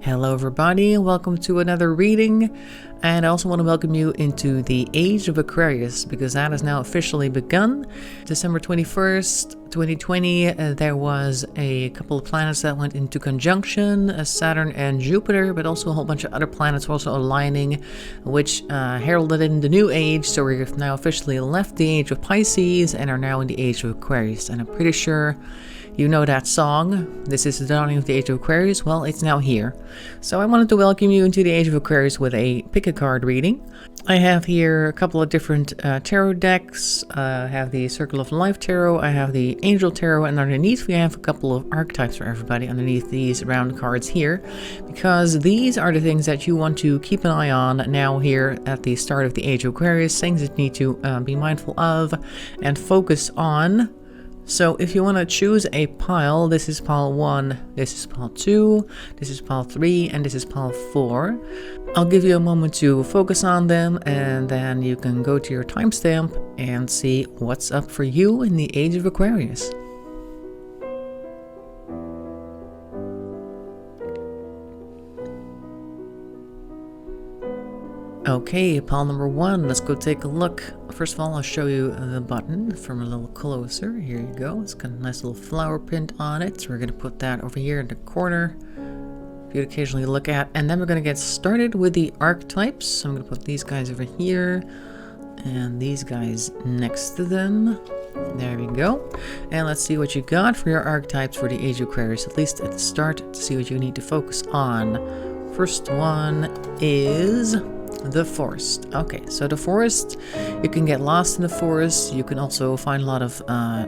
Hello everybody, welcome to another reading, and I also want to welcome you into the Age of Aquarius because that has now officially begun. December 21st, 2020, there was a couple of planets that went into conjunction, Saturn and Jupiter, but also a whole bunch of other planets also aligning, which heralded in the new age. So we've now officially left the age of Pisces and are now in the age of Aquarius, and I'm pretty sure you know that song, This is the Dawning of the Age of Aquarius. Well, it's now here. So I wanted to welcome you into the Age of Aquarius with a pick a card reading. I have here a couple of different tarot decks. I have the Circle of Life Tarot, I have the Angel Tarot, and underneath we have a couple of archetypes for everybody underneath these round cards here. Because these are the things that you want to keep an eye on now here at the start of the Age of Aquarius. Things that you need to be mindful of and focus on. So if you want to choose a pile, this is pile 1, this is pile 2, this is pile 3, and this is pile 4. I'll give you a moment to focus on them, and then you can go to your timestamp and see what's up for you in the Age of Aquarius. Okay, pile number 1, let's go take a look. First of all, I'll show you the button from a little closer. Here you go. It's got a nice little flower print on it. So we're going to put that over here in the corner for you to occasionally look at. And then we're going to get started with the archetypes. So I'm going to put these guys over here and these guys next to them. There we go. And let's see what you got for your archetypes for the Age of Aquarius, at least at the start, to see what you need to focus on. First one is the forest. Okay, so the forest, you can get lost in the forest. You can also find a lot of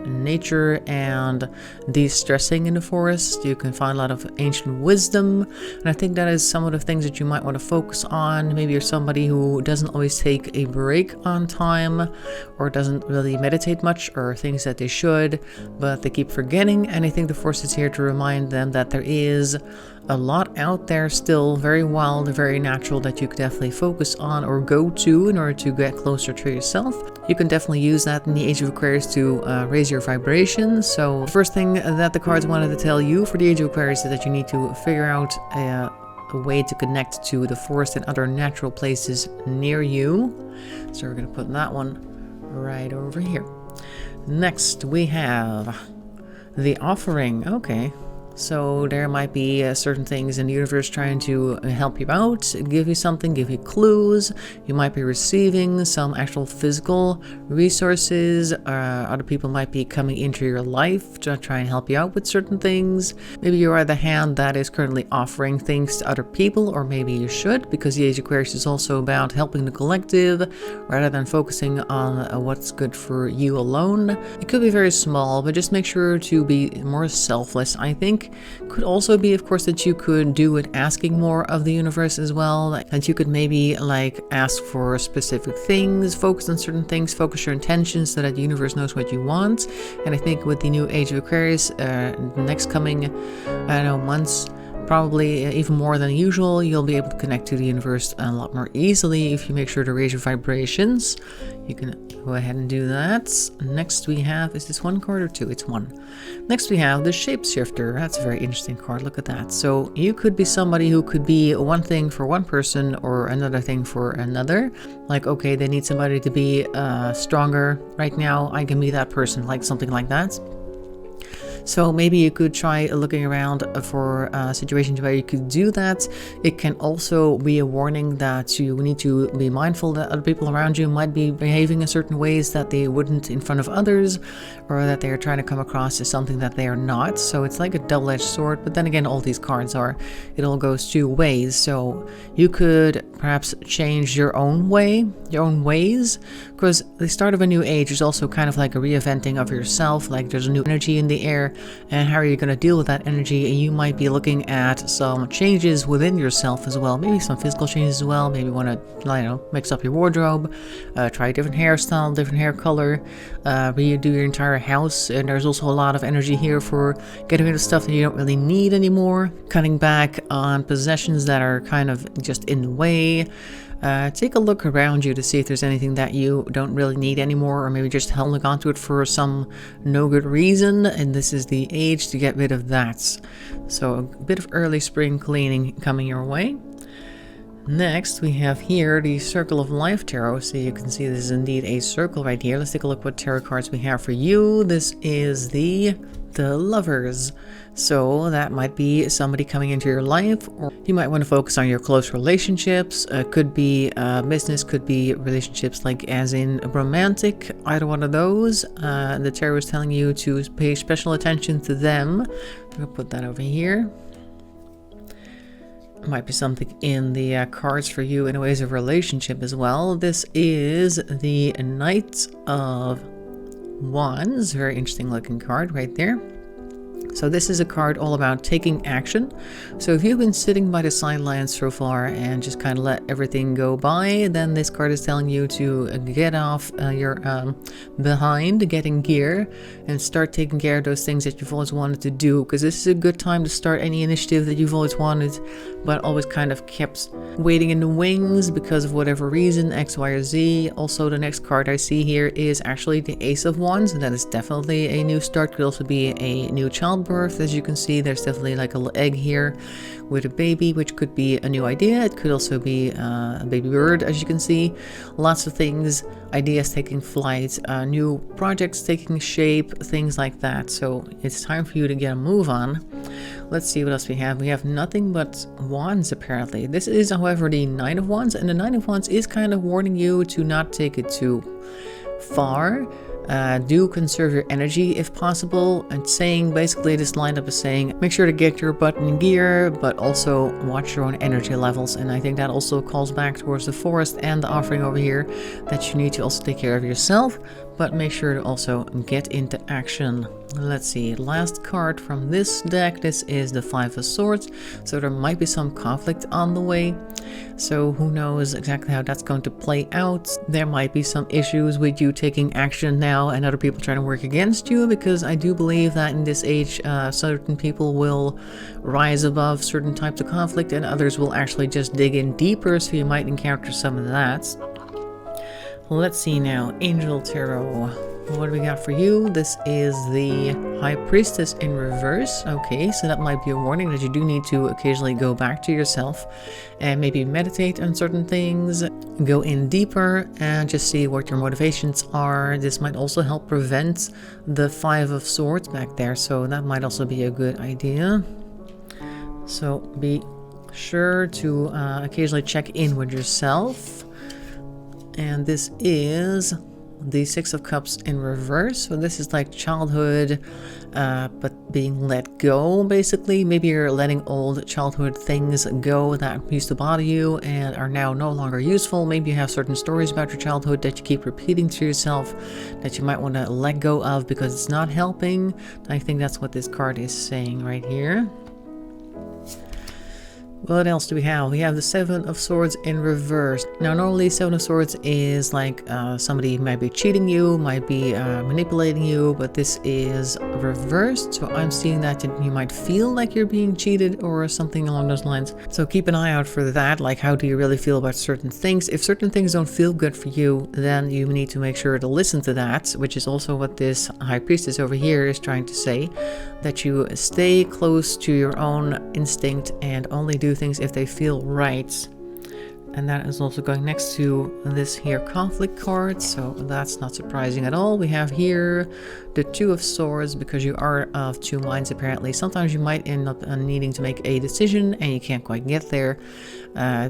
nature and de-stressing in the forest. You can find a lot of ancient wisdom, and I think that is some of the things that you might want to focus on. Maybe you're somebody who doesn't always take a break on time, or doesn't really meditate much, or things that they should, but they keep forgetting. And I think the forest is here to remind them that there is a lot out there still, very wild, very natural, that you could definitely focus on or go to in order to get closer to yourself. You can definitely use that in the Age of Aquarius to raise your vibration. So the first thing that the cards wanted to tell you for the Age of Aquarius is that you need to figure out a way to connect to the forest and other natural places near you. So we're going to put that one right over here. Next we have the offering. Okay. So there might be certain things in the universe trying to help you out, give you something, give you clues. You might be receiving some actual physical resources. Other people might be coming into your life to try and help you out with certain things. Maybe you are the hand that is currently offering things to other people, or maybe you should, because the Age of Aquarius is also about helping the collective rather than focusing on what's good for you alone. It could be very small, but just make sure to be more selfless, I think. Could also be, of course, that you could do with asking more of the universe as well. That you could maybe like ask for specific things, focus on certain things, focus your intentions so that the universe knows what you want. And I think with the new Age of Aquarius, next coming, I don't know, months, probably even more than usual, you'll be able to connect to the universe a lot more easily if you make sure to raise your vibrations. You can go ahead and do that. Next we have, is this one card or two? It's one. Next we have the Shapeshifter. That's a very interesting card. Look at that. So you could be somebody who could be one thing for one person or another thing for another. Like, okay, they need somebody to be stronger right now. I can be that person, like something like that. So maybe you could try looking around for situations where you could do that. It can also be a warning that you need to be mindful that other people around you might be behaving in certain ways that they wouldn't in front of others, or that they are trying to come across as something that they are not. So it's like a double-edged sword, but then again, all these cards are, it all goes two ways. So you could perhaps change your own way, your own ways, because the start of a new age is also kind of like a reinventing of yourself. Like there's a new energy in the air, and how are you going to deal with that energy? And you might be looking at some changes within yourself as well, maybe some physical changes as well. Maybe you want to, I don't know, mix up your wardrobe, try a different hairstyle, different hair color, redo your entire house. And there's also a lot of energy here for getting rid of stuff that you don't really need anymore, cutting back on possessions that are kind of just in the way. take a look around you to see if there's anything that you don't really need anymore, or maybe just holding onto it for some no good reason, and this is the age to get rid of that. So a bit of early spring cleaning coming your way. Next, we have here the Circle of Life Tarot. So you can see this is indeed a circle right here. Let's take a look what tarot cards we have for you. This is the Lovers. So that might be somebody coming into your life, or you might want to focus on your close relationships. Could be business, could be relationships like as in romantic, either one of those. The tarot is telling you to pay special attention to them. I'm going to put that over here. Might be something in the cards for you in ways of relationship as well. This is the Knight of Wands. Very interesting looking card right there. So this is a card all about taking action. So if you've been sitting by the sidelines so far and just kind of let everything go by, then this card is telling you to get off your behind, get in gear, and start taking care of those things that you've always wanted to do. Because this is a good time to start any initiative that you've always wanted, but always kind of kept waiting in the wings because of whatever reason, X, Y, or Z. Also, the next card I see here is actually the Ace of Wands, and that is definitely a new start. Could also be a new childbirth. As you can see, there's definitely like a little egg here with a baby, which could be a new idea. It could also be a baby bird, as you can see. Lots of things, ideas taking flight, new projects taking shape, things like that. So it's time for you to get a move on. Let's see what else we have. We have nothing but wands, apparently. This is, however, the Nine of Wands, and the Nine of Wands is kind of warning you to not take it too far. Do conserve your energy if possible, and saying basically this lineup is saying make sure to get your butt in gear, but also watch your own energy levels. And I think that also calls back towards the forest and the offering over here, that you need to also take care of yourself, but make sure to also get into action. Let's see, last card from this deck. This is the Five of Swords, so there might be some conflict on the way. So who knows exactly how that's going to play out. There might be some issues with you taking action now and other people trying to work against you, because I do believe that in this age certain people will rise above certain types of conflict and others will actually just dig in deeper, so you might encounter some of that. Let's see now, Angel Tarot. What do we got for you? This is the High Priestess in reverse. Okay, so that might be a warning that you do need to occasionally go back to yourself and maybe meditate on certain things, go in deeper and just see what your motivations are. This might also help prevent the Five of Swords back there, so that might also be a good idea. So be sure to occasionally check in with yourself. And this is the Six of Cups in reverse. So this is like childhood, but being let go, basically. Maybe you're letting old childhood things go that used to bother you and are now no longer useful. Maybe you have certain stories about your childhood that you keep repeating to yourself that you might want to let go of because it's not helping. I think that's what this card is saying right here. What else do we have? We have the Seven of Swords in reverse. Now, normally Seven of Swords is like somebody might be cheating you, might be manipulating you, but this is reversed. So I'm seeing that you might feel like you're being cheated or something along those lines. So keep an eye out for that. Like, how do you really feel about certain things? If certain things don't feel good for you, then you need to make sure to listen to that, which is also what this High Priestess over here is trying to say, that you stay close to your own instinct and only do things if they feel right. And that is also going next to this here conflict card, so that's not surprising at all. We have here the Two of Swords, because you are of two minds apparently. Sometimes you might end up needing to make a decision and you can't quite get there.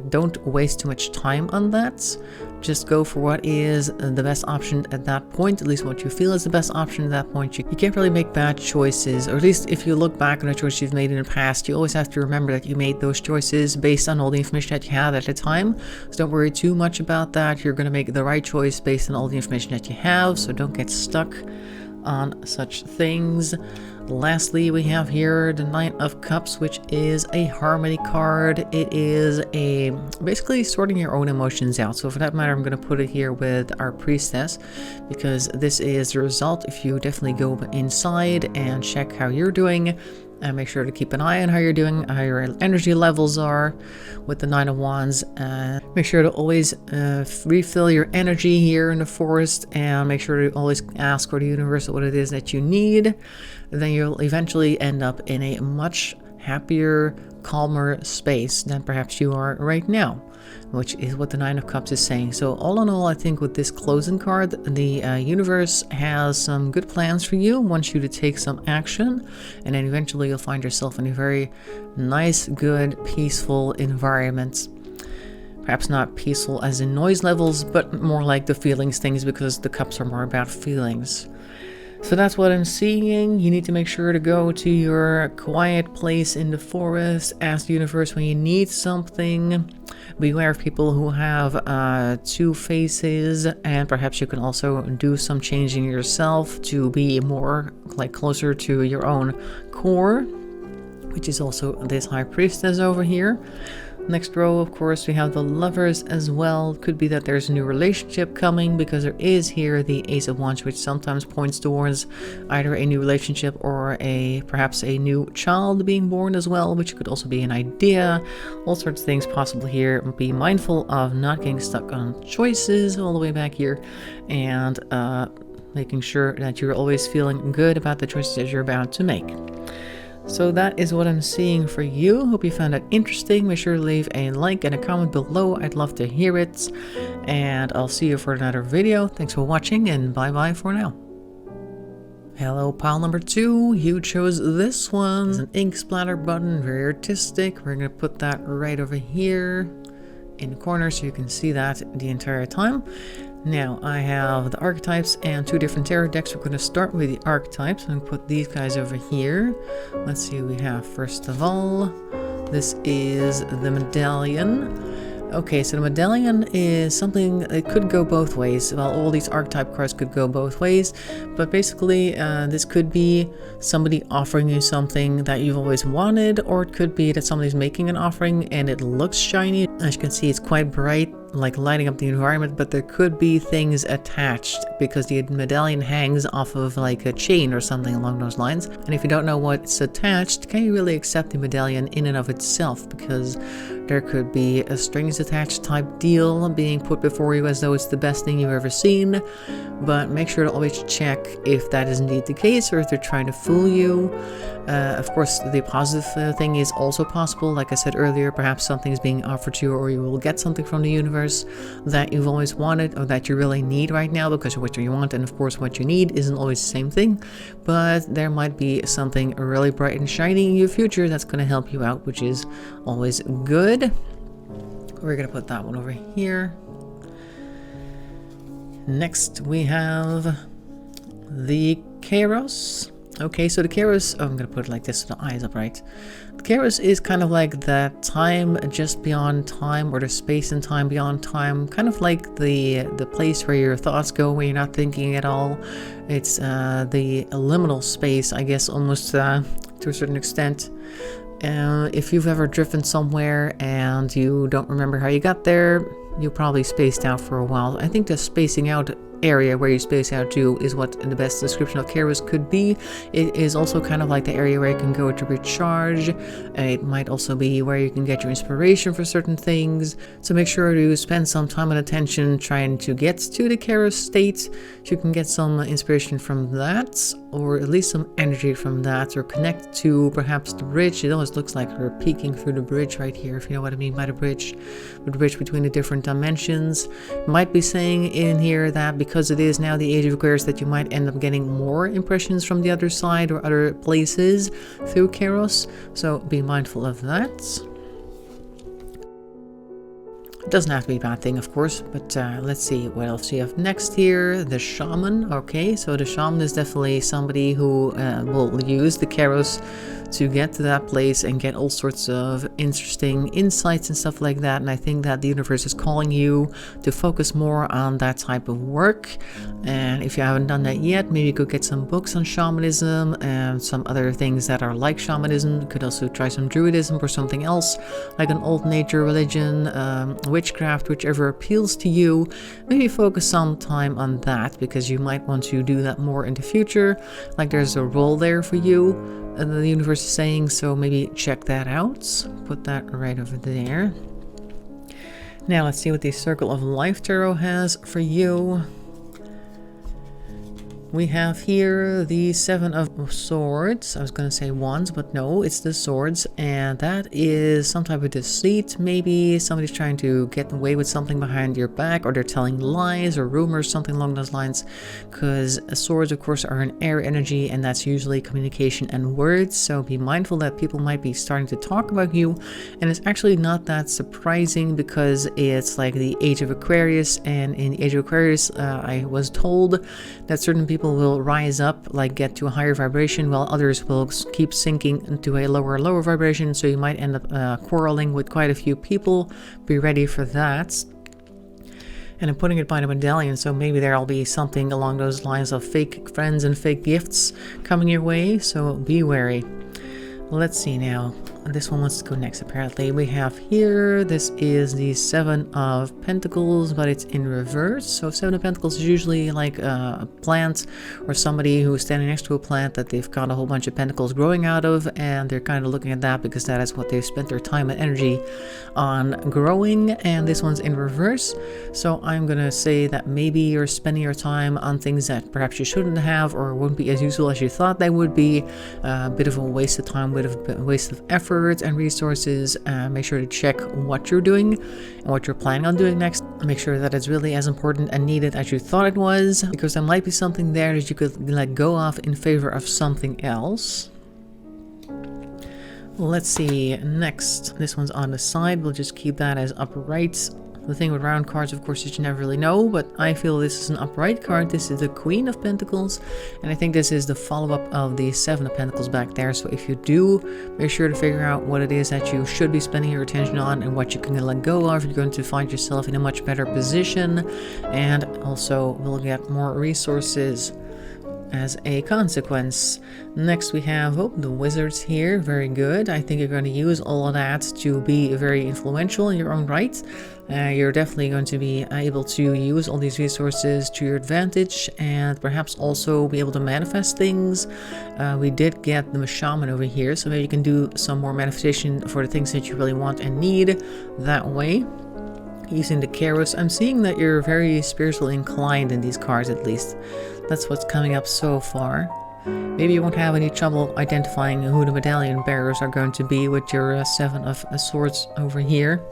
Don't waste too much time on that. Just go for what is the best option at that point, at least what you feel is the best option at that point. You can't really make bad choices, or at least if you look back on a choice you've made in the past, you always have to remember that you made those choices based on all the information that you had at the time. So don't worry too much about that. You're going to make the right choice based on all the information that you have, so don't get stuck on such things. Lastly, we have here the Nine of Cups, which is a harmony card. It is a basically sorting your own emotions out. So for that matter, I'm going to put it here with our priestess, because this is the result. If you definitely go inside and check how you're doing, And make sure to keep an eye on how you're doing, how your energy levels are with the Nine of Wands. Make sure to always refill your energy here in the forest, and make sure to always ask for the universe what it is that you need. Then you'll eventually end up in a much happier, calmer space than perhaps you are right now, which is what the Nine of Cups is saying. So all in all, I think with this closing card, the universe has some good plans for you, wants you to take some action, and then eventually you'll find yourself in a very nice, good, peaceful environment. Perhaps not peaceful as in noise levels, but more like the feelings things, because the cups are more about feelings. So that's what I'm seeing. You need to make sure to go to your quiet place in the forest, ask the universe when you need something. Beware of people who have two faces, and perhaps you can also do some changing yourself to be more like closer to your own core, which is also this High Priestess over here. Next row, of course, we have the Lovers as well. Could be that there's a new relationship coming, because there is here the Ace of Wands, which sometimes points towards either a new relationship or perhaps a new child being born as well, which could also be an idea. All sorts of things possible here. Be mindful of not getting stuck on choices all the way back here, and making sure that you're always feeling good about the choices that you're about to make. So that is what I'm seeing for you. Hope you found that interesting. Make sure to leave a like and a comment below. I'd love to hear it. And I'll see you for another video. Thanks for watching, and bye-bye for now. Hello, pile number 2. You chose this one. It's an ink splatter button, very artistic. We're going to put that right over here in the corner so you can see that the entire time. Now I have the archetypes and 2 different tarot decks. We're going to start with the archetypes. I'm going to put these guys over here. Let's see what we have first of all. This is the medallion. Okay, so the medallion is something that could go both ways. Well, all these archetype cards could go both ways, but basically this could be somebody offering you something that you've always wanted, or it could be that somebody's making an offering and it looks shiny. As you can see, it's quite bright, like lighting up the environment, but there could be things attached because the medallion hangs off of like a chain or something along those lines. And if you don't know what's attached, can you really accept the medallion in and of itself? Because there could be a strings attached type deal being put before you as though it's the best thing you've ever seen. But make sure to always check if that is indeed the case, or if they're trying to fool you. Of course, the positive thing is also possible. Like I said earlier, perhaps something's being offered to you, or you will get something from the universe that you've always wanted, or that you really need right now, because what you want and of course what you need isn't always the same thing. But there might be something really bright and shiny in your future that's going to help you out, which is always good. We're going to put that one over here. Next we have the Kairos. Okay, so the Kairos, I'm going to put it like this so the eyes upright. The Kairos is kind of like that time just beyond time, or the space and time beyond time, kind of like the place where your thoughts go when you're not thinking at all. It's the liminal space, I guess, almost to a certain extent. If you've ever driven somewhere and you don't remember how you got there, you probably spaced out for a while. I think the spacing out area where you space out to is what the best description of Kairos could be. It is also kind of like the area where you can go to recharge. It might also be where you can get your inspiration for certain things. So make sure to spend some time and attention trying to get to the Kairos state, so you can get some inspiration from that, or at least some energy from that, or connect to perhaps the bridge. It always looks like we're peeking through the bridge right here, if you know what I mean by the bridge between the different dimensions. Might be saying in here that because it is now the Age of Aquarius, that you might end up getting more impressions from the other side or other places through Kairos, so be mindful of that. It doesn't have to be a bad thing, of course, but let's see what else we have next here. The Shaman. Okay, so the Shaman is definitely somebody who will use the Kairos to get to that place and get all sorts of interesting insights and stuff like that. And I think that the universe is calling you to focus more on that type of work. And if you haven't done that yet, maybe you could get some books on shamanism and some other things that are like shamanism. You could also try some druidism or something else, like an old nature religion, witchcraft, whichever appeals to you. Maybe focus some time on that, because you might want to do that more in the future. Like there's a role there for you. the universe is saying, so maybe check that out. Put that right over there. Now let's see what the Circle of Life Tarot has for you. We have here the Seven of Swords. I was going to say wands, but no, it's the swords. And that is some type of deceit. Maybe somebody's trying to get away with something behind your back, or they're telling lies or rumors, something along those lines. Because swords, of course, are an air energy, and that's usually communication and words. So be mindful that people might be starting to talk about you. And it's actually not that surprising, because it's like the Age of Aquarius. And in the Age of Aquarius, I was told that certain people will rise up, like get to a higher vibration, while others will keep sinking into a lower vibration. So you might end up quarreling with quite a few people. Be ready for that. And I'm putting it by the medallion, so maybe there'll be something along those lines of fake friends and fake gifts coming your way, so be wary. Let's see now. This one wants to go next, apparently. We have here, this is the Seven of Pentacles, but it's in reverse. So Seven of Pentacles is usually like a plant, or somebody who's standing next to a plant that they've got a whole bunch of pentacles growing out of, and they're kind of looking at that because that is what they've spent their time and energy on growing. And this one's in reverse. So I'm going to say that maybe you're spending your time on things that perhaps you shouldn't have, or wouldn't be as useful as you thought they would be. A bit of a waste of time, a waste of effort and resources. Make sure to check what you're doing and what you're planning on doing next. Make sure that it's really as important and needed as you thought it was, because there might be something there that you could let go of in favor of something else. Let's see, next, this one's on the side. We'll just keep that as upright. The thing with round cards, of course, is you never really know, but I feel this is an upright card. This is the Queen of Pentacles, and I think this is the follow-up of the Seven of Pentacles back there. So if you do, make sure to figure out what it is that you should be spending your attention on and what you can let go of. You're going to find yourself in a much better position, and also will get more resources as a consequence. Next we have the Wizards here. Very good. I think you're going to use all of that to be very influential in your own right. You're definitely going to be able to use all these resources to your advantage, and perhaps also be able to manifest things. We did get the Shaman over here, so maybe you can do some more manifestation for the things that you really want and need that way. Using the Kairos, I'm seeing that you're very spiritually inclined in these cards, at least. That's what's coming up so far. Maybe you won't have any trouble identifying who the medallion bearers are going to be with your Seven of Swords over here.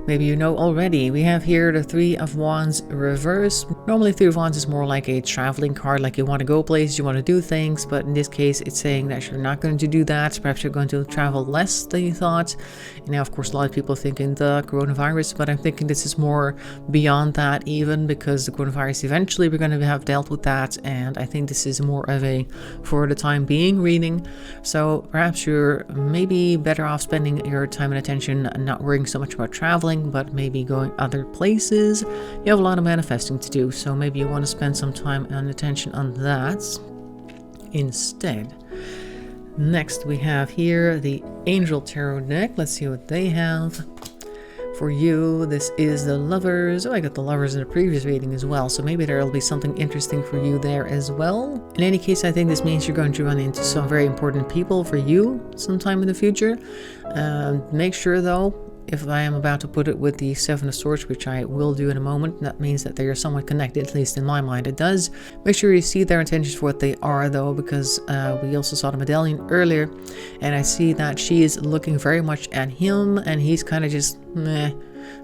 Maybe you know already. We have here the Three of Wands reverse. Normally Three of Wands is more like a traveling card, like you want to go places, you want to do things, but in this case it's saying that you're not going to do that. Perhaps you're going to travel less than you thought. And now, of course, a lot of people are thinking the coronavirus, but I'm thinking this is more beyond that even, because the coronavirus, eventually we're going to have dealt with that, and I think this is more of a for the time being reading. So perhaps you're maybe better off spending your time and attention not worrying so much about traveling, but maybe going other places. You have a lot of manifesting to do, so maybe you want to spend some time and attention on that instead. Next we have here the Angel Tarot deck. Let's see what they have for you. This is the Lovers. Oh, I got the Lovers in the previous reading as well, so maybe there will be something interesting for you there as well. In any case, I think this means you're going to run into some very important people for you sometime in the future. Make sure though, if I am about to put it with the Seven of Swords, which I will do in a moment, that means that they are somewhat connected, at least in my mind it does. Make sure you see their intentions for what they are though, because we also saw the medallion earlier, and I see that she is looking very much at him, and he's kind of just meh.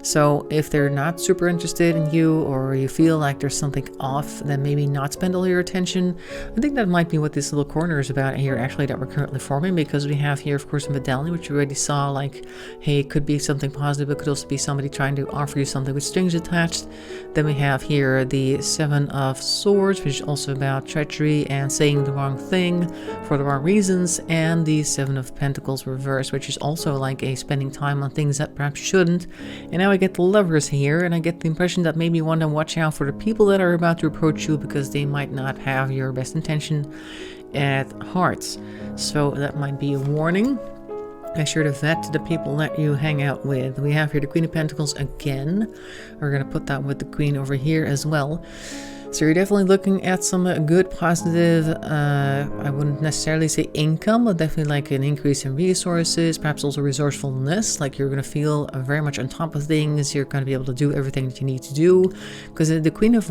So if they're not super interested in you, or you feel like there's something off, then maybe not spend all your attention. I think that might be what this little corner is about here, actually, that we're currently forming, because we have here, of course, a medallion, which we already saw, like, hey, it could be something positive, it could also be somebody trying to offer you something with strings attached. Then we have here the Seven of Swords, which is also about treachery and saying the wrong thing for the wrong reasons, and the Seven of Pentacles reverse, which is also like a spending time on things that perhaps shouldn't. And now I get the Lovers here, and I get the impression that maybe you want to watch out for the people that are about to approach you, because they might not have your best intention at heart. So that might be a warning. Make sure to vet the people that you hang out with. We have here the Queen of Pentacles again. We're going to put that with the Queen over here as well. So you're definitely looking at some good positive, I wouldn't necessarily say income, but definitely like an increase in resources, perhaps also resourcefulness, like you're going to feel very much on top of things, you're going to be able to do everything that you need to do, because the Queen of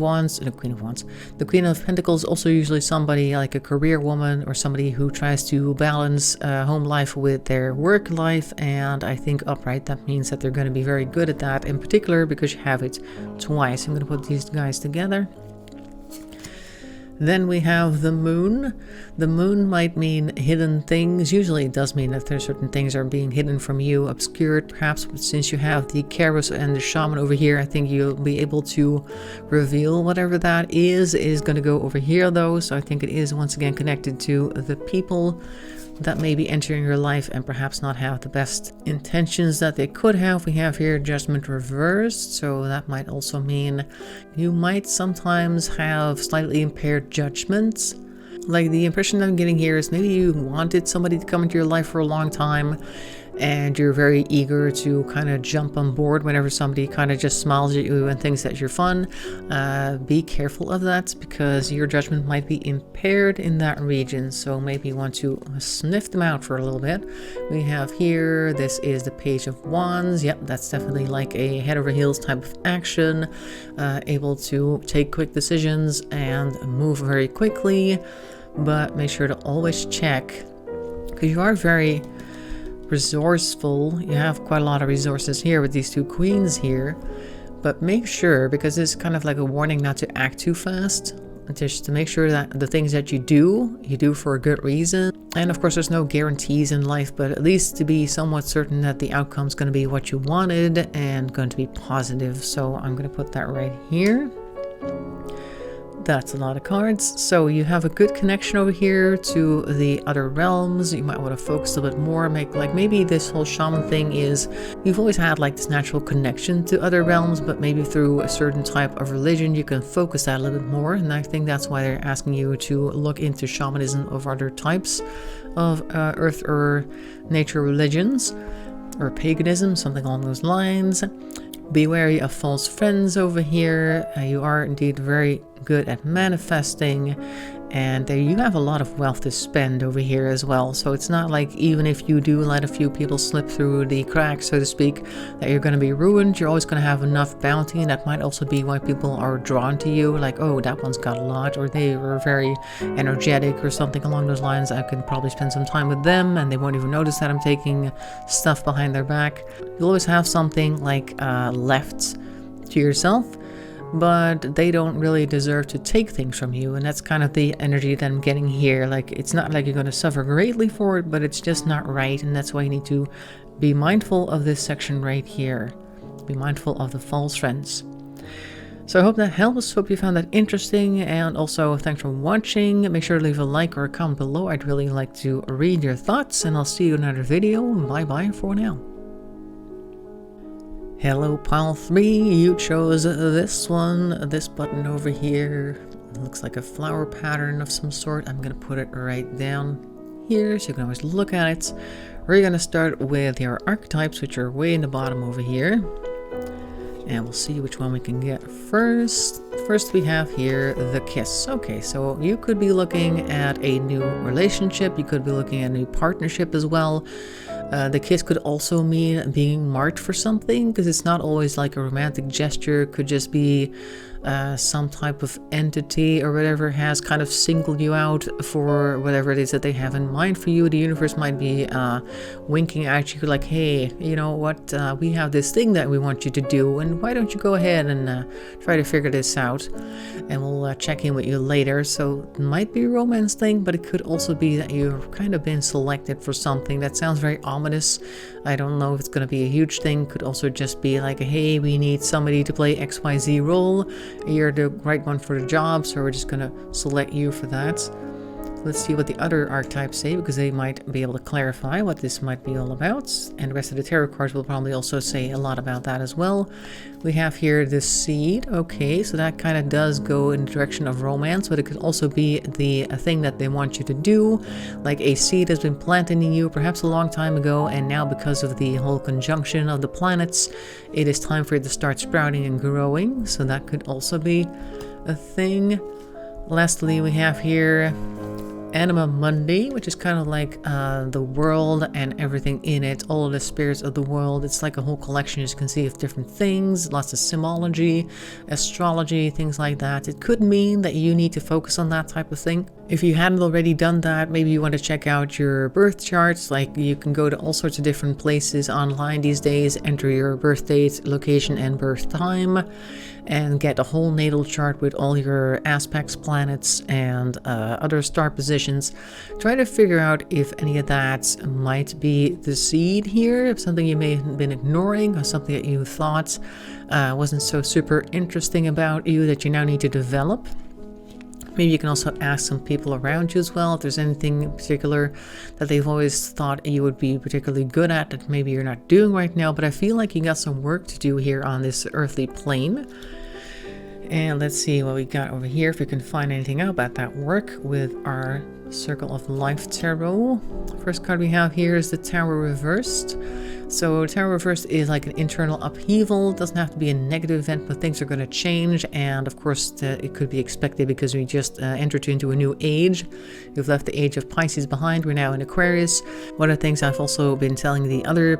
Pentacles also usually somebody like a career woman or somebody who tries to balance home life with their work life, and I think upright, that means that they're going to be very good at that, in particular because you have it twice. I'm going to put these guys together. Then we have the moon. The moon might mean hidden things. Usually it does mean that there's certain things are being hidden from you, obscured perhaps, but since you have the Kairos and the shaman over here, I think you'll be able to reveal whatever that is going to go over here though. So I think it is once again connected to the people that may be entering your life and perhaps not have the best intentions that they could have. We have here judgment reversed, so that might also mean you might sometimes have slightly impaired judgments. Like the impression I'm getting here is maybe you wanted somebody to come into your life for a long time and you're very eager to kind of jump on board whenever somebody kind of just smiles at you and thinks that you're fun. Be careful of that because your judgment might be impaired in that region, so maybe you want to sniff them out for a little bit. We have here, this is the Page of Wands. Yep, that's definitely like a head over heels type of action, able to take quick decisions and move very quickly, but make sure to always check because you are very resourceful. You have quite a lot of resources here with these two queens here, but make sure, because it's kind of like a warning not to act too fast, just to make sure that the things that you do for a good reason. And of course there's no guarantees in life, but at least to be somewhat certain that the outcome's going to be what you wanted and going to be positive. So I'm going to put that right here. That's a lot of cards. So you have a good connection over here to the other realms. You might want to focus a little bit more, make like maybe this whole shaman thing is you've always had like this natural connection to other realms, but maybe through a certain type of religion you can focus that a little bit more, and I think that's why they're asking you to look into shamanism of other types of earth or nature religions or paganism, something along those lines. Be wary of false friends over here. You are indeed very good at manifesting, and you have a lot of wealth to spend over here as well. So it's not like even if you do let a few people slip through the cracks, so to speak, that you're going to be ruined. You're always going to have enough bounty, and that might also be why people are drawn to you. Like, oh, that one's got a lot, or they were very energetic or something along those lines. I can probably spend some time with them and they won't even notice that I'm taking stuff behind their back. You'll always have something like left to yourself, but they don't really deserve to take things from you, and that's kind of the energy that I'm getting here. Like, it's not like you're going to suffer greatly for it, but it's just not right, and that's why you need to be mindful of this section right here. Be mindful of the false friends. So I hope that helps. Hope you found that interesting, and also thanks for watching. Make sure to leave a like or a comment below. I'd really like to read your thoughts, and I'll see you in another video. Bye bye for now. Hello pile 3, you chose this one, this button over here. It looks like a flower pattern of some sort. I'm going to put it right down here so you can always look at it. We're going to start with your archetypes, which are way in the bottom over here. And we'll see which one we can get first. First we have here the kiss. Okay, so you could be looking at a new relationship. You could be looking at a new partnership as well. The kiss could also mean being marked for something, because it's not always like a romantic gesture. It could just be some type of entity or whatever has kind of singled you out for whatever it is that they have in mind for you. The universe might be winking at you like, hey, you know what, we have this thing that we want you to do, and why don't you go ahead and try to figure this out, and we'll check in with you later. So it might be a romance thing, but it could also be that you've kind of been selected for something. That sounds very ominous. I don't know if it's going to be a huge thing. Could also just be like, hey, we need somebody to play XYZ role. You're the right one for the job, so we're just going to select you for that. Let's see what the other archetypes say, because they might be able to clarify what this might be all about. And the rest of the tarot cards will probably also say a lot about that as well. We have here the seed. Okay, so that kind of does go in the direction of romance, but it could also be the thing that they want you to do. Like a seed has been planted in you perhaps a long time ago, and now because of the whole conjunction of the planets, it is time for it to start sprouting and growing. So that could also be a thing. Lastly, we have here Anima Mundi, which is kind of like the world and everything in it, all of the spirits of the world. It's like a whole collection, as you can see, of different things, lots of symbology, astrology, things like that. It could mean that you need to focus on that type of thing. If you hadn't already done that, maybe you want to check out your birth charts. Like, you can go to all sorts of different places online these days, enter your birth date, location, and birth time, and get a whole natal chart with all your aspects, planets, and other star positions. Try to figure out if any of that might be the seed here, if something you may have been ignoring, or something that you thought wasn't so super interesting about you that you now need to develop. Maybe you can also ask some people around you as well if there's anything in particular that they've always thought you would be particularly good at that maybe you're not doing right now. But I feel like you got some work to do here on this earthly plane. And let's see what we got over here, if we can find anything out about that work with our Circle of Life Tarot. First card we have here is the Tower Reversed. So Tower Reversed is like an internal upheaval. It doesn't have to be a negative event, but things are going to change. And of course, it could be expected because we just entered into a new age. We've left the age of Pisces behind. We're now in Aquarius. One of the things I've also been telling the other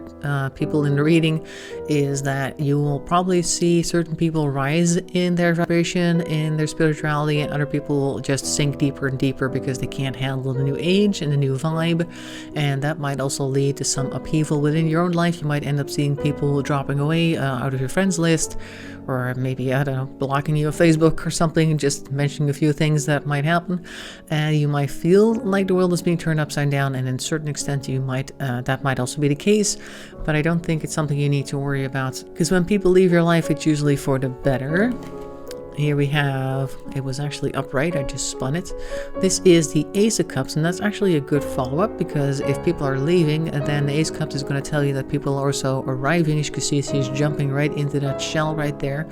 people in the reading is that you will probably see certain people rise in their vibration, in their spirituality, and other people just sink deeper and deeper because they can't handle the new age and the new vibe. And that might also lead to some upheaval within your own life. You might end up seeing people dropping away out of your friends list, or maybe, I don't know, blocking you on Facebook or something, just mentioning a few things that might happen. And you might feel like the world is being turned upside down, and in a certain extent you might that might also be the case, but I don't think it's something you need to worry about, because when people leave your life, it's usually for the better. Here we have, it was actually upright, I just spun it. This is the Ace of Cups, and that's actually a good follow-up, because if people are leaving, then the Ace of Cups is going to tell you that people are also arriving. As you can see, she's jumping right into that shell right there.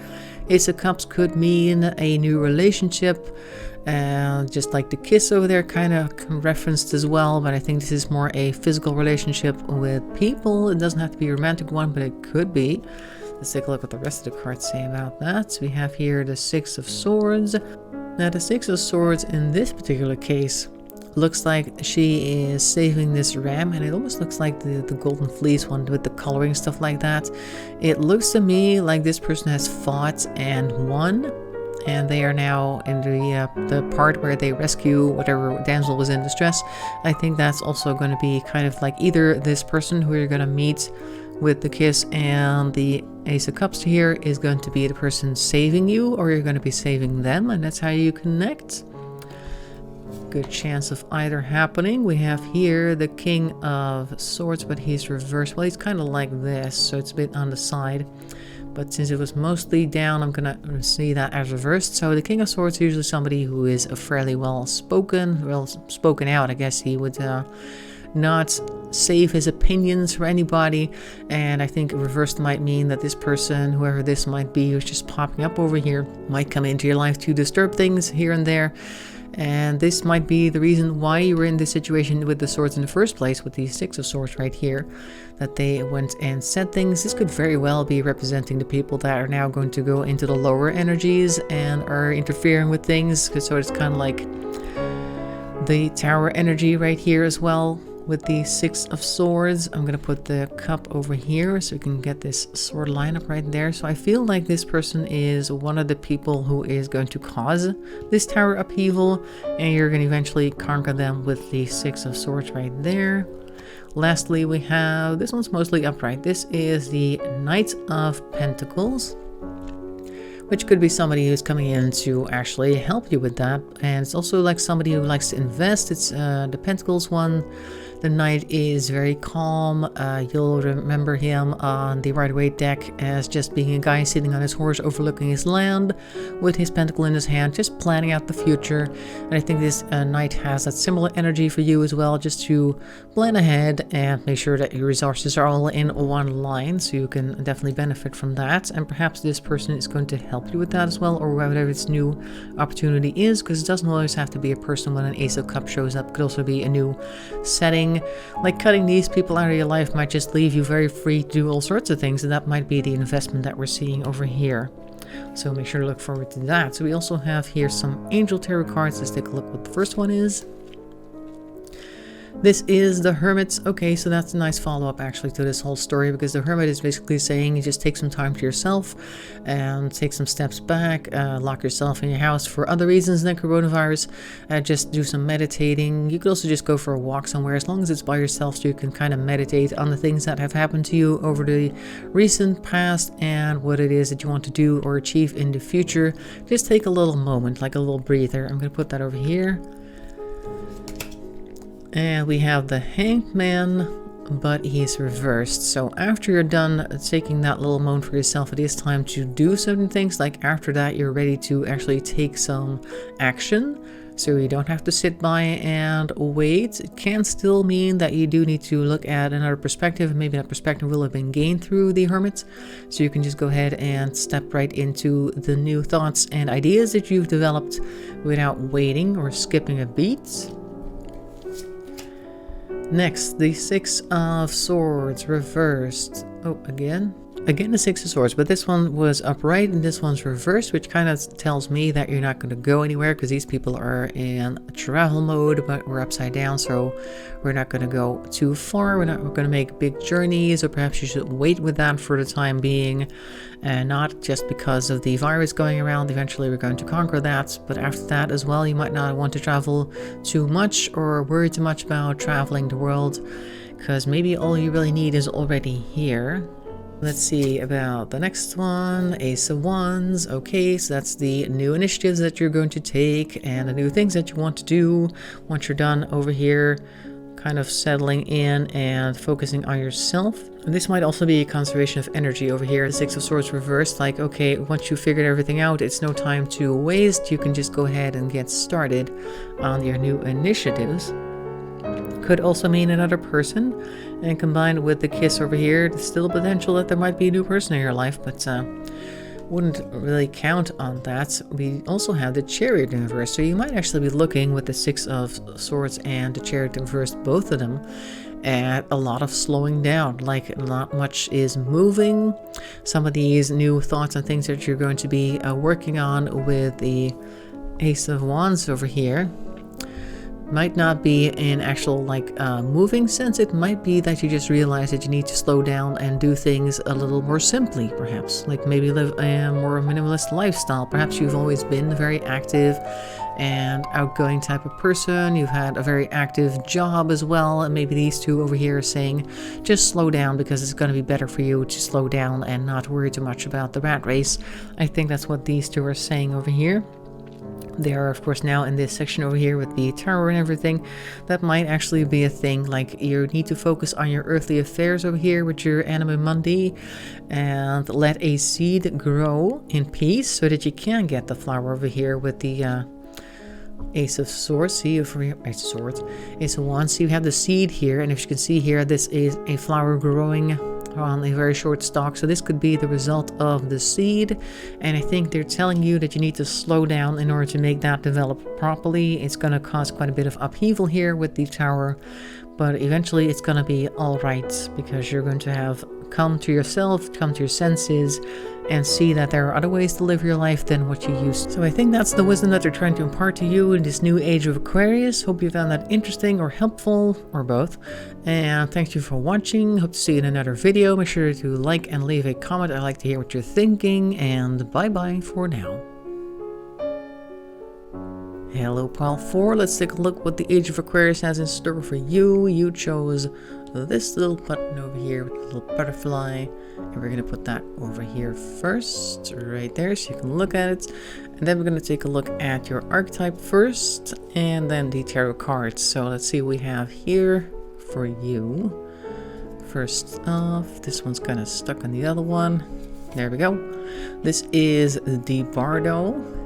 Ace of Cups could mean a new relationship, just like the kiss over there kind of referenced as well, but I think this is more a physical relationship with people. It doesn't have to be a romantic one, but it could be. Let's take a look what the rest of the cards say about that. So we have here the Six of Swords. Now the Six of Swords in this particular case looks like she is saving this ram, and it almost looks like the golden fleece one with the coloring, stuff like that. It looks to me like this person has fought and won, and they are now in the part where they rescue whatever damsel was in distress. I think that's also going to be kind of like either this person who you're going to meet with the kiss and the Ace of Cups here is going to be the person saving you, or you're going to be saving them, and that's how you connect. Good chance of either happening. We have here the King of Swords, but he's reversed. Well, he's kind of like this, so it's a bit on the side. But since it was mostly down, I'm going to see that as reversed. So the King of Swords is usually somebody who is a fairly well spoken out. I guess he would not save his opinions for anybody, and I think reversed might mean that this person, whoever this might be, who's just popping up over here, might come into your life to disturb things here and there. And this might be the reason why you were in this situation with the swords in the first place, with the Six of Swords right here, that they went and said things. This could very well be representing the people that are now going to go into the lower energies and are interfering with things. So it's kind of like the Tower energy right here as well. With the Six of Swords, I'm going to put the cup over here so we can get this sword lineup right there. So I feel like this person is one of the people who is going to cause this tower upheaval, and you're going to eventually conquer them with the Six of Swords right there. Lastly, we have, this one's mostly upright. This is the Knight of Pentacles, which could be somebody who's coming in to actually help you with that. And it's also like somebody who likes to invest. It's the Pentacles one. The Knight is very calm. You'll remember him on the Rider-Waite deck as just being a guy sitting on his horse overlooking his land with his pentacle in his hand, just planning out the future. And I think this Knight has that similar energy for you as well, just to plan ahead and make sure that your resources are all in one line, so you can definitely benefit from that. And perhaps this person is going to help you with that as well, or whatever its new opportunity is, because it doesn't always have to be a person when an Ace of Cups shows up. It could also be a new setting. Like cutting these people out of your life might just leave you very free to do all sorts of things, and that might be the investment that we're seeing over here. So make sure to look forward to that. So we also have here some angel tarot cards. Let's take a look what the first one is. This is the Hermit. Okay, so that's a nice follow-up actually to this whole story, because the Hermit is basically saying you just take some time to yourself and take some steps back, lock yourself in your house for other reasons than coronavirus, just do some meditating. You could also just go for a walk somewhere, as long as it's by yourself, so you can kind of meditate on the things that have happened to you over the recent past and what it is that you want to do or achieve in the future. Just take a little moment, like a little breather. I'm going to put that over here. And we have the Hanged Man, but he's reversed. So after you're done taking that little moment for yourself, it is time to do certain things. Like after that, you're ready to actually take some action. So you don't have to sit by and wait. It can still mean that you do need to look at another perspective, and maybe that perspective will have been gained through the Hermit. So you can just go ahead and step right into the new thoughts and ideas that you've developed without waiting or skipping a beat. Next, the Six of Swords reversed. Oh, again the Six of Swords, but this one was upright and this one's reversed, which kind of tells me that you're not going to go anywhere, because these people are in travel mode, but we're upside down, so we're not going to go too far. We're going to make big journeys, or perhaps you should wait with that for the time being, and not just because of the virus going around. Eventually we're going to conquer that, but after that as well, you might not want to travel too much or worry too much about traveling the world, because maybe all you really need is already here. Let's see about the next one, Ace of Wands. Okay, so that's the new initiatives that you're going to take and the new things that you want to do once you're done over here, kind of settling in and focusing on yourself. And this might also be a conservation of energy over here. The Six of Swords reversed, like, okay, once you figured everything out, it's no time to waste. You can just go ahead and get started on your new initiatives. Could also mean another person, and combined with the Kiss over here, there's still a potential that there might be a new person in your life, but wouldn't really count on that. We also have the Chariot in reverse, so you might actually be looking with the Six of Swords and the Chariot in reverse, both of them, at a lot of slowing down, like not much is moving. Some of these new thoughts and things that you're going to be working on with the Ace of Wands over here might not be in actual moving sense. It might be that you just realize that you need to slow down and do things a little more simply, perhaps, like maybe live a more minimalist lifestyle. Perhaps you've always been a very active and outgoing type of person. You've had a very active job as well, and maybe these two over here are saying just slow down, because it's going to be better for you to slow down and not worry too much about the rat race. I think that's what these two are saying over here. They are, of course, now in this section over here with the tower and everything. That might actually be a thing, like you need to focus on your earthly affairs over here with your Anima Mundi and let a seed grow in peace so that you can get the flower over here with the Ace of Swords. See, over here, Ace of Swords, Ace of Wands. So you have the seed here, and if you can see here, this is a flower growing on a very short stalk, so this could be the result of the seed. And I think they're telling you that you need to slow down in order to make that develop properly. It's going to cause quite a bit of upheaval here with the tower, but eventually it's going to be all right, because you're going to have come to yourself, come to your senses, and see that there are other ways to live your life than what you used to. So I think that's the wisdom that they're trying to impart to you in this new Age of Aquarius. Hope you found that interesting or helpful, or both. And thank you for watching. Hope to see you in another video. Make sure to like and leave a comment. I like to hear what you're thinking, and bye-bye for now. Hello, Pile 4. Let's take a look what the Age of Aquarius has in store for you. You chose this little button over here with a little butterfly, and we're going to put that over here first, right there, so you can look at it. And then we're going to take a look at your archetype first, and then the tarot cards. So let's see what we have here for you. First off, this one's kind of stuck on the other one. There we go. This is the Bardo.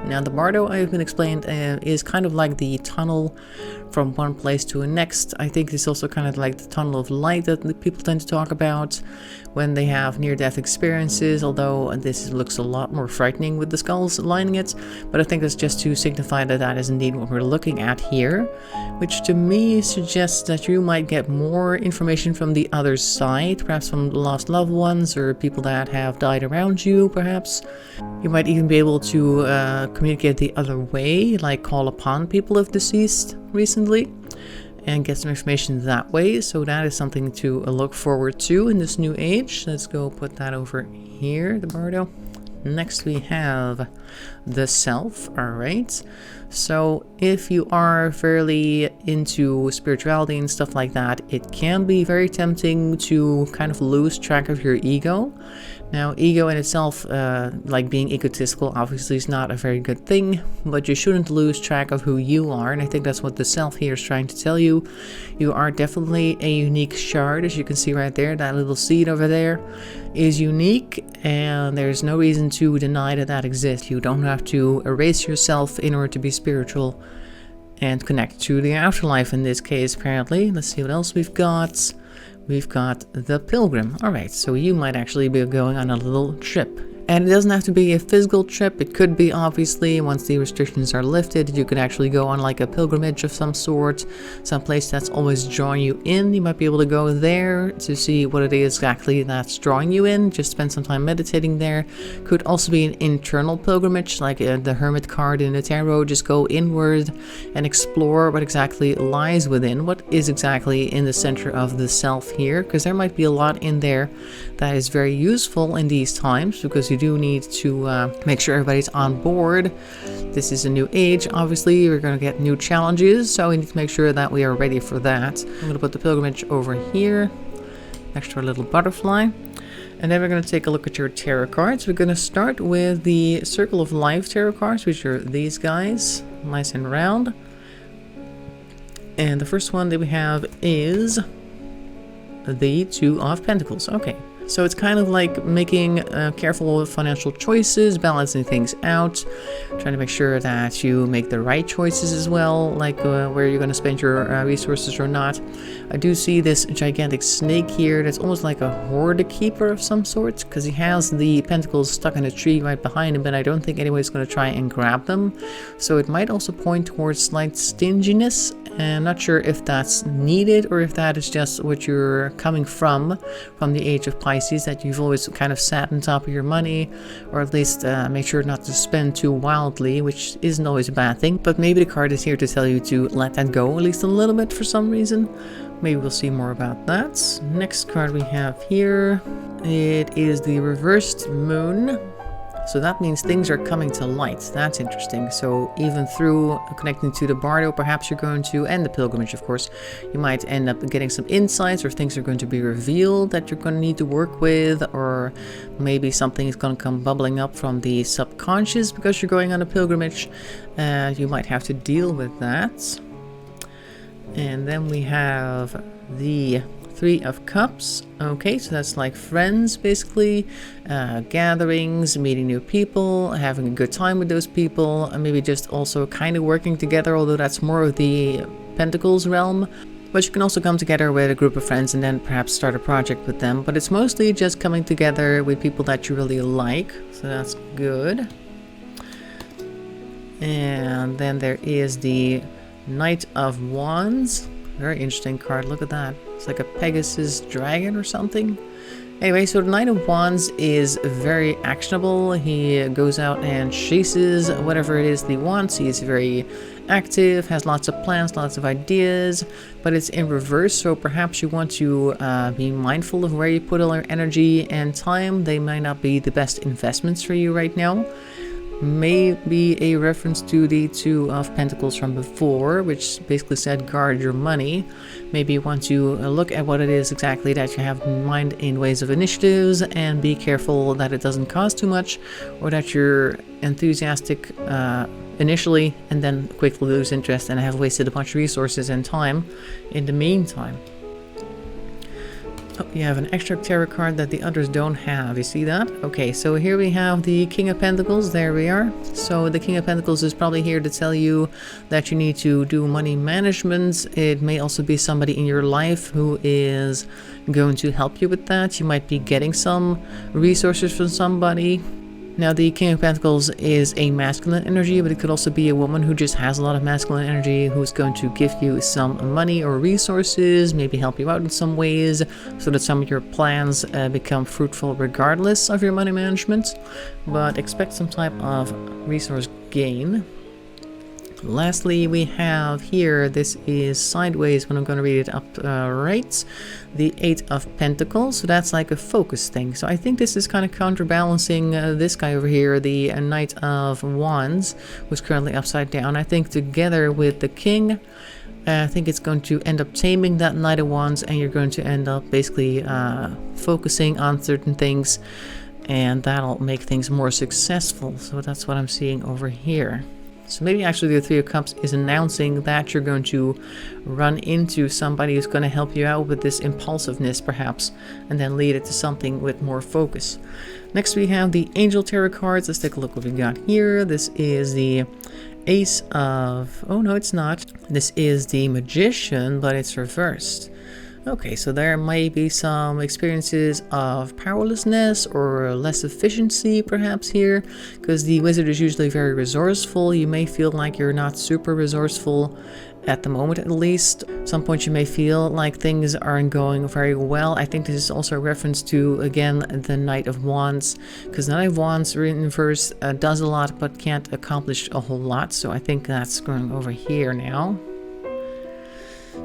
Now the Bardo, I've been explained, is kind of like the tunnel from one place to the next. I think it's also kind of like the tunnel of light that people tend to talk about when they have near-death experiences, although this looks a lot more frightening with the skulls lining it. But I think that's just to signify that that is indeed what we're looking at here. which to me suggests that you might get more information from the other side, perhaps from lost loved ones or people that have died around you, perhaps. You might even be able to communicate the other way, like call upon people who have deceased recently and get some information that way. So that is something to look forward to in this new age. Let's go put that over here, the bardo. Next we have the self. All right, so if you are fairly into spirituality and stuff like that, it can be very tempting to kind of lose track of your ego. Now, ego in itself, like being egotistical, obviously is not a very good thing, but you shouldn't lose track of who you are, and I think that's what the self here is trying to tell you. You are definitely a unique shard, as you can see right there. That little seed over there is unique, and there's no reason to deny that that exists. You don't have to erase yourself in order to be spiritual and connect to the afterlife in this case, apparently. Let's see what else we've got. We've got the pilgrim. All right, so you might actually be going on a little trip. And it doesn't have to be a physical trip. It could be, obviously, once the restrictions are lifted, you could actually go on like a pilgrimage of some sort, some place that's always drawing you in. You might be able to go there to see what it is exactly that's drawing you in. Just spend some time meditating there. Could also be an internal pilgrimage, like the Hermit card in the tarot. Just go inward and explore what exactly lies within. What is exactly in the center of the self here? Because there might be a lot in there that is very useful in these times, because you do need to make sure everybody's on board. This is a new age, obviously. We're going to get new challenges, so we need to make sure that we are ready for that. I'm going to put the pilgrimage over here next to our little butterfly, and then we're going to take a look at your tarot cards. We're going to start with the Circle of Life tarot cards, which are these guys, nice and round. And the first one that we have is the Two of Pentacles. Okay, so it's kind of like making careful financial choices, balancing things out, trying to make sure that you make the right choices as well, like where you're going to spend your resources or not. I do see this gigantic snake here that's almost like a hoard keeper of some sort, because he has the pentacles stuck in a tree right behind him, but I don't think anybody's going to try and grab them. So it might also point towards slight stinginess. And I'm not sure if that's needed or if that is just what you're coming from the Age of Pisces, that you've always kind of sat on top of your money, or at least make sure not to spend too wildly, which isn't always a bad thing. But maybe the card is here to tell you to let that go, at least a little bit for some reason. Maybe we'll see more about that. Next card we have here, it is the reversed moon. So that means things are coming to light. That's interesting. So even through connecting to the bardo, perhaps you're going to, and the pilgrimage, of course, you might end up getting some insights, or things are going to be revealed that you're going to need to work with, or maybe something is going to come bubbling up from the subconscious because you're going on a pilgrimage. You might have to deal with that. And then we have the Three of Cups. Okay, so that's like friends, basically, gatherings, meeting new people, having a good time with those people, and maybe just also kind of working together, although that's more of the Pentacles realm. But you can also come together with a group of friends and then perhaps start a project with them. But it's mostly just coming together with people that you really like, so that's good. And then there is the Knight of Wands. Very interesting card. Look at that. It's like a Pegasus dragon or something. Anyway, so the Knight of Wands is very actionable. He goes out and chases whatever it is that he wants. He is very active, has lots of plans, lots of ideas, but it's in reverse. So perhaps you want to be mindful of where you put all your energy and time. They might not be the best investments for you right now. Maybe a reference to the Two of Pentacles from before, which basically said guard your money. Maybe you want to look at what it is exactly that you have in mind in ways of initiatives, and be careful that it doesn't cost too much, or that you're enthusiastic initially and then quickly lose interest and have wasted a bunch of resources and time in the meantime. Oh, you have an extra tarot card that the others don't have. You see that? Okay, so here we have the King of Pentacles. There we are. So the King of Pentacles is probably here to tell you that you need to do money management. It may also be somebody in your life who is going to help you with that. You might be getting some resources from somebody. Now, the King of Pentacles is a masculine energy, but it could also be a woman who just has a lot of masculine energy, who's going to give you some money or resources, maybe help you out in some ways, so that some of your plans become fruitful regardless of your money management. But expect some type of resource gain. Lastly, we have here, this is sideways, but I'm going to read it up right, the Eight of Pentacles. So that's like a focus thing. So I think this is kind of counterbalancing this guy over here, the Knight of Wands, who's currently upside down. I think together with the King, I think it's going to end up taming that Knight of Wands, and you're going to end up basically focusing on certain things, and that'll make things more successful. So that's what I'm seeing over here. So maybe actually the Three of Cups is announcing that you're going to run into somebody who's going to help you out with this impulsiveness perhaps, and then lead it to something with more focus. Next we have the Angel Tarot cards. Let's take a look what we got here. This is the Ace of... oh no, it's not. This is the Magician, but it's reversed. Okay, so there might be some experiences of powerlessness or less efficiency perhaps here, because the Wizard is usually very resourceful. You may feel like you're not super resourceful at the moment, at least. At some point you may feel like things aren't going very well. I think this is also a reference to, again, the Knight of Wands, because the Knight of Wands in reverse does a lot but can't accomplish a whole lot. So I think that's going over here now.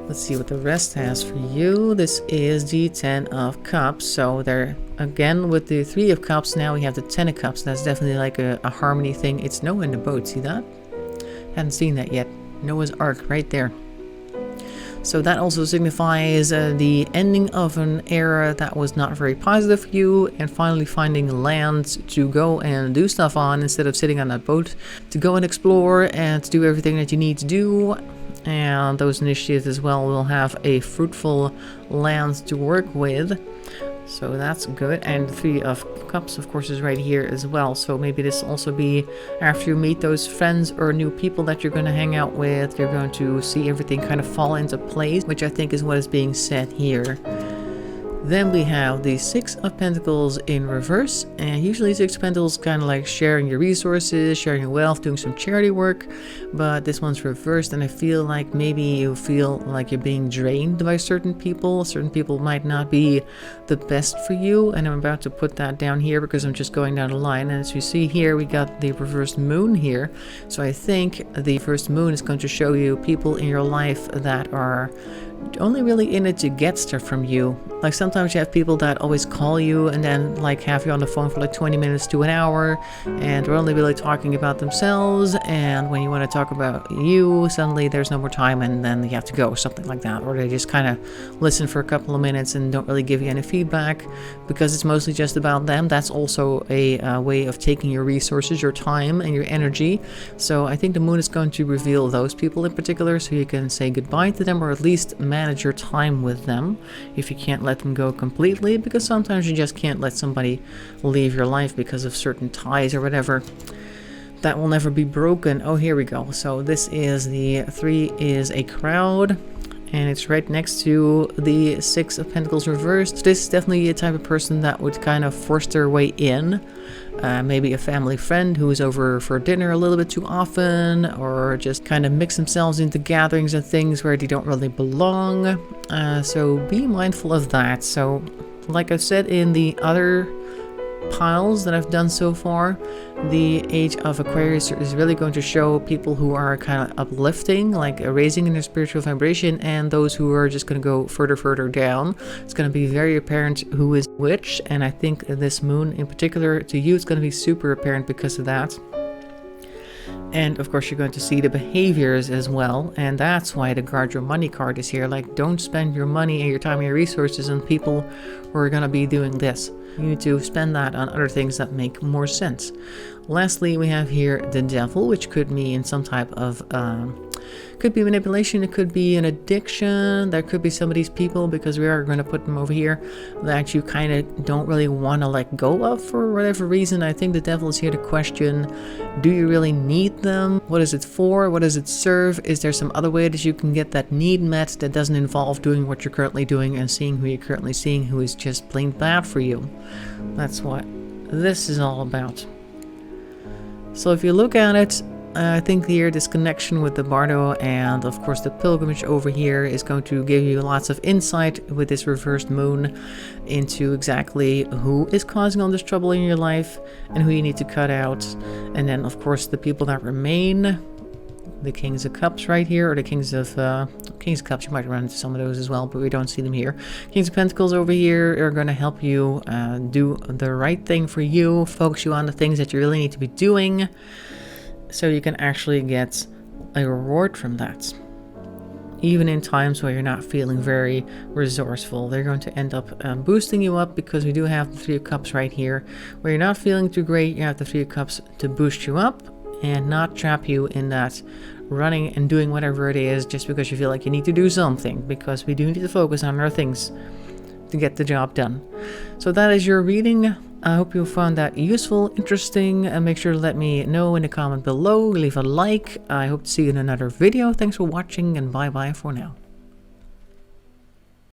Let's see what the rest has for you. This is the Ten of Cups. So there, again, with the Three of Cups, now we have the Ten of Cups. That's definitely like a harmony thing. It's Noah in the boat, see that? Hadn't seen that yet. Noah's Ark right there. So that also signifies the ending of an era that was not very positive for you, and finally finding land to go and do stuff on instead of sitting on that boat, to go and explore and to do everything that you need to do. And those initiatives as well will have a fruitful land to work with. So that's good. And the Three of Cups, of course, is right here as well. So maybe this will also be after you meet those friends or new people that you're going to hang out with, you're going to see everything kind of fall into place, which I think is what is being said here. Then we have the Six of Pentacles in reverse, and usually Six of Pentacles kind of like sharing your resources, sharing your wealth, doing some charity work, but this one's reversed, and I feel like maybe you feel like you're being drained by certain people. Certain people might not be the best for you, and I'm about to put that down here because I'm just going down the line. And as you see here, we got the reversed moon here, so I think the first moon is going to show you people in your life that are only really in it to get stuff from you. Like sometimes you have people that always call you and then like have you on the phone for like 20 minutes to an hour, and they're only really talking about themselves, and when you want to talk about you, suddenly there's no more time and then you have to go, something like that. Or they just kind of listen for a couple of minutes and don't really give you any feedback because it's mostly just about them. That's also a way of taking your resources, your time and your energy. So I think the moon is going to reveal those people in particular, so you can say goodbye to them, or at least manage your time with them if you can't let them go completely, because sometimes you just can't let somebody leave your life because of certain ties or whatever. That will never be broken. Oh, here we go. So this is the 3 is a crowd, and it's right next to the 6 of Pentacles reversed. This is definitely a type of person that would kind of force their way in. Maybe a family friend who's over for dinner a little bit too often, or just kind of mix themselves into gatherings and things where they don't really belong. So be mindful of that. So like I've said in the other piles that I've done so far, the Age of Aquarius is really going to show people who are kind of uplifting, like raising in their spiritual vibration, and those who are just going to go further down. It's going to be very apparent who is which, and I think this moon in particular to you is going to be super apparent because of that. And of course you're going to see the behaviors as well, and that's why the Guard Your Money card is here. Like, don't spend your money and your time and your resources on people who are going to be doing this. You need to spend that on other things that make more sense. Lastly, we have here the Devil, which could mean some type of could be manipulation, it could be an addiction, there could be some of these people, because we are going to put them over here, that you kind of don't really want to let go of for whatever reason. I think the Devil is here to question, do you really need them? What is it for? What does it serve? Is there some other way that you can get that need met that doesn't involve doing what you're currently doing and seeing who you're currently seeing who is just plain bad for you? That's what this is all about. So if you look at it, I think here this connection with the Bardo and of course the pilgrimage over here is going to give you lots of insight with this reversed moon into exactly who is causing all this trouble in your life and who you need to cut out. And then of course the people that remain, the Kings of Cups right here, or the Kings of Cups, you might run into some of those as well, but we don't see them here. Kings of Pentacles over here are going to help you do the right thing for you, focus you on the things that you really need to be doing, so you can actually get a reward from that. Even in times where you're not feeling very resourceful, they're going to end up boosting you up, because we do have the Three of Cups right here. Where you're not feeling too great, you have the Three of Cups to boost you up and not trap you in that running and doing whatever it is just because you feel like you need to do something, because we do need to focus on our things to get the job done. So that is your reading. I hope you found that useful, interesting, and make sure to let me know in the comment below. Leave a like. I hope to see you in another video. Thanks for watching, and bye bye for now.